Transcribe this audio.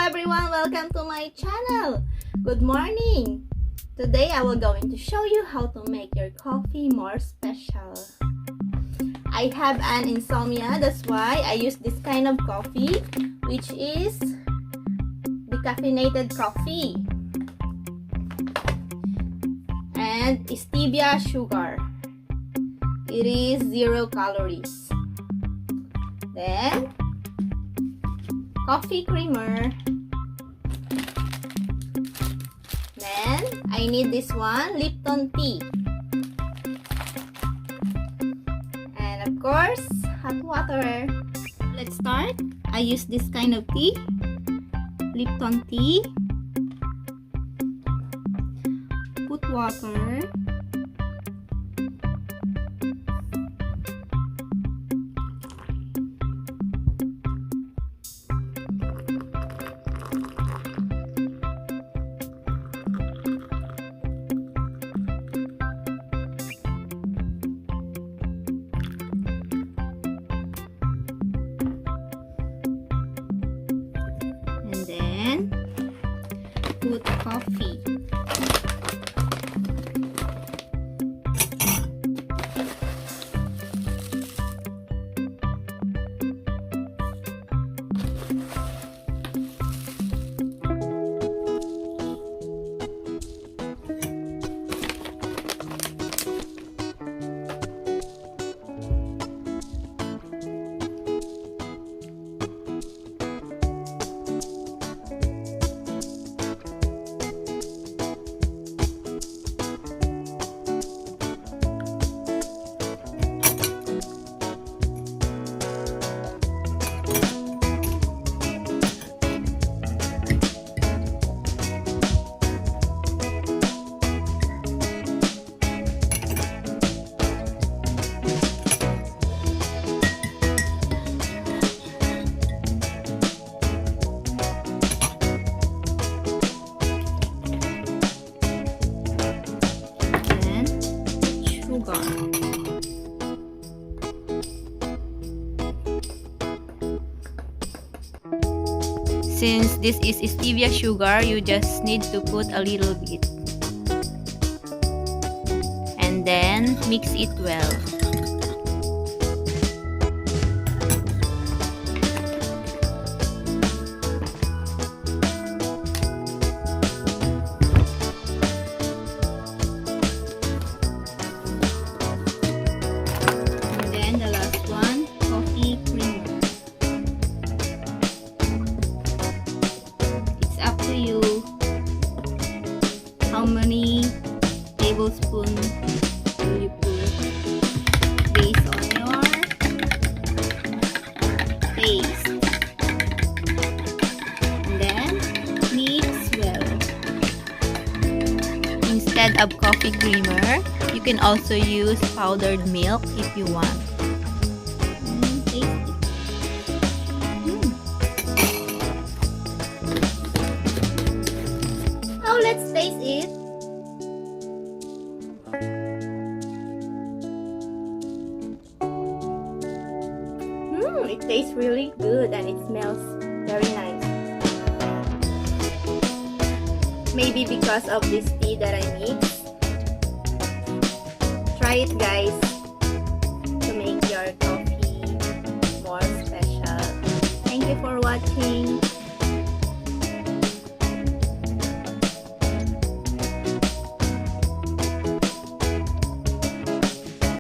everyone, welcome to my channel. Good morning. Today I will going to show you how to make your coffee more special. I have an insomnia, that's why I use this kind of coffee, which is decaffenated coffee and stevia sugar. It is 0 calories. Then coffee creamer. Then I need this one, Lipton tea. And of course, hot water. Let's start. I use this kind of tea, Lipton tea. Put water. Put coffee. Since this is stevia sugar, you just need to put a little bit. And then mix it well. And then the last one, coffee creamer. You how many tablespoons will you put based on your taste, and then mix well. Instead of coffee creamer, you can also use powdered milk if you want. Let's taste it. It tastes really good and it smells very nice. Maybe because of this tea that I mix. Try it, guys, to make your coffee more special. Thank you for watching.